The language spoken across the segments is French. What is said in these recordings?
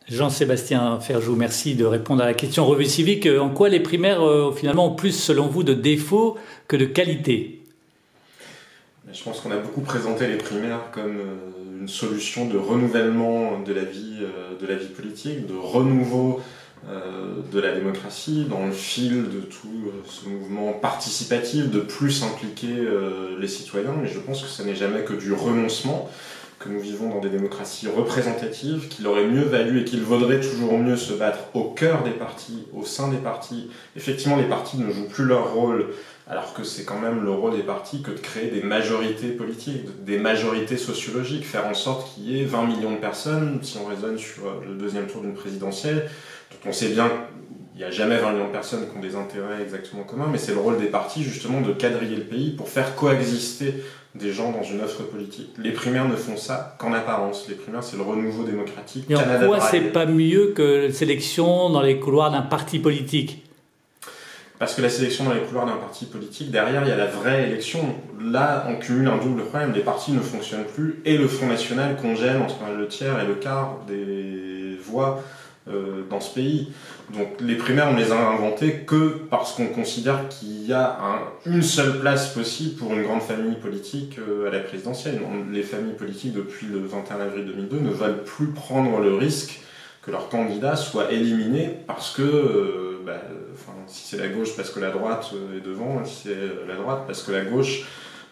Jean-Sébastien Ferjou, merci de répondre à la question revue civique. En quoi les primaires, finalement, ont plus, selon vous, de défauts que de qualités? Je pense qu'on a beaucoup présenté les primaires comme une solution de renouvellement de la vie politique, de renouveau de la démocratie, dans le fil de tout ce mouvement participatif, de plus impliquer les citoyens. Mais je pense que ça n'est jamais que du renoncement, que nous vivons dans des démocraties représentatives, qu'il aurait mieux valu et qu'il vaudrait toujours mieux se battre au cœur des partis, au sein des partis. Effectivement, les partis ne jouent plus leur rôle, alors que c'est quand même le rôle des partis que de créer des majorités politiques, des majorités sociologiques, faire en sorte qu'il y ait 20 millions de personnes, si on raisonne sur le deuxième tour d'une présidentielle, dont on sait bien qu'il n'y a jamais 20 millions de personnes qui ont des intérêts exactement communs, mais c'est le rôle des partis justement de quadriller le pays pour faire coexister des gens dans une offre politique. Les primaires ne font ça qu'en apparence. Les primaires, c'est le renouveau démocratique. Et en quoi c'est pas mieux que la sélection dans les couloirs d'un parti politique? Parce que la sélection dans les couloirs d'un parti politique, derrière, il y a la vraie élection. Là, on cumule un double problème. Les partis ne fonctionnent plus et le Front National congèle entre le tiers et le quart des voix dans ce pays. Donc les primaires, on les a inventées que parce qu'on considère qu'il y a une seule place possible pour une grande famille politique à la présidentielle. Les familles politiques, depuis le 21 avril 2002, ne veulent plus prendre le risque que leur candidat soit éliminé parce que si c'est la gauche parce que la droite est devant, si c'est la droite parce que la gauche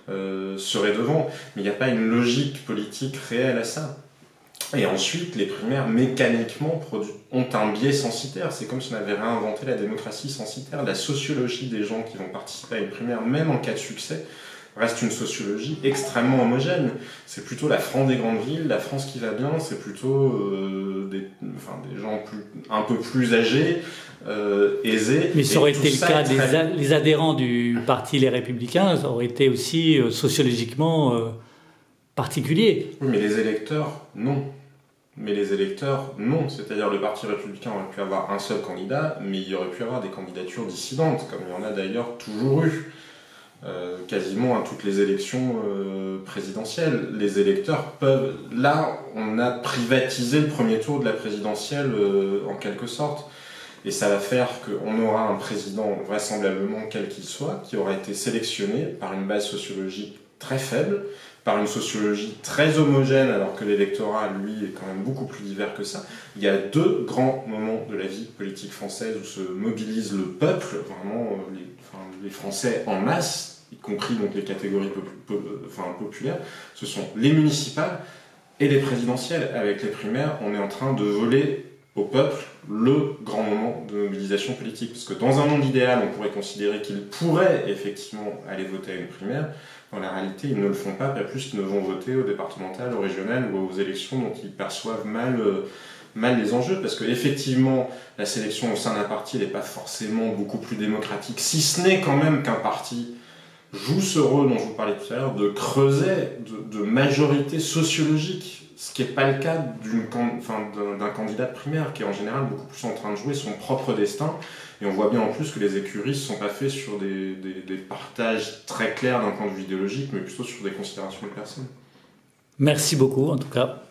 serait devant. Mais il n'y a pas une logique politique réelle à ça. Et ensuite, les primaires, mécaniquement, ont un biais censitaire. C'est comme si on avait réinventé la démocratie censitaire. La sociologie des gens qui vont participer à une primaire, même en cas de succès, reste une sociologie extrêmement homogène. C'est plutôt la France des grandes villes, la France qui va bien, c'est plutôt des gens un peu plus âgés, aisés. Mais ça aurait été le cas des adhérents du parti Les Républicains, ça aurait été aussi sociologiquement particulier. Oui, mais les électeurs, non. C'est-à-dire le Parti républicain aurait pu avoir un seul candidat, mais il y aurait pu avoir des candidatures dissidentes, comme il y en a d'ailleurs toujours eu, quasiment à toutes les élections présidentielles. Les électeurs peuvent... Là, on a privatisé le premier tour de la présidentielle en quelque sorte, et ça va faire qu'on aura un président, vraisemblablement quel qu'il soit, qui aura été sélectionné par une base sociologique très faible, par une sociologie très homogène, alors que l'électorat, lui, est quand même beaucoup plus divers que ça. Il y a deux grands moments de la vie politique française où se mobilise le peuple, vraiment les Français en masse, y compris donc les catégories populaires. Ce sont les municipales et les présidentielles. Avec les primaires, on est en train de voler au peuple le grand moment de mobilisation politique. Parce que dans un monde idéal, on pourrait considérer qu'ils pourraient effectivement aller voter à une primaire. Dans la réalité, ils ne le font pas plus qu'ils ne vont voter au départemental, au régional ou aux élections dont ils perçoivent mal les enjeux. Parce qu'effectivement, la sélection au sein d'un parti n'est pas forcément beaucoup plus démocratique, si ce n'est quand même qu'un parti joue ce rôle dont je vous parlais tout à l'heure, de creuset, de majorité sociologique. Ce qui n'est pas le cas d'un candidat de primaire, qui est en général beaucoup plus en train de jouer son propre destin. Et on voit bien en plus que les écuries ne sont pas faits sur des partages très clairs d'un point de vue idéologique, mais plutôt sur des considérations de personnes. Merci beaucoup, en tout cas.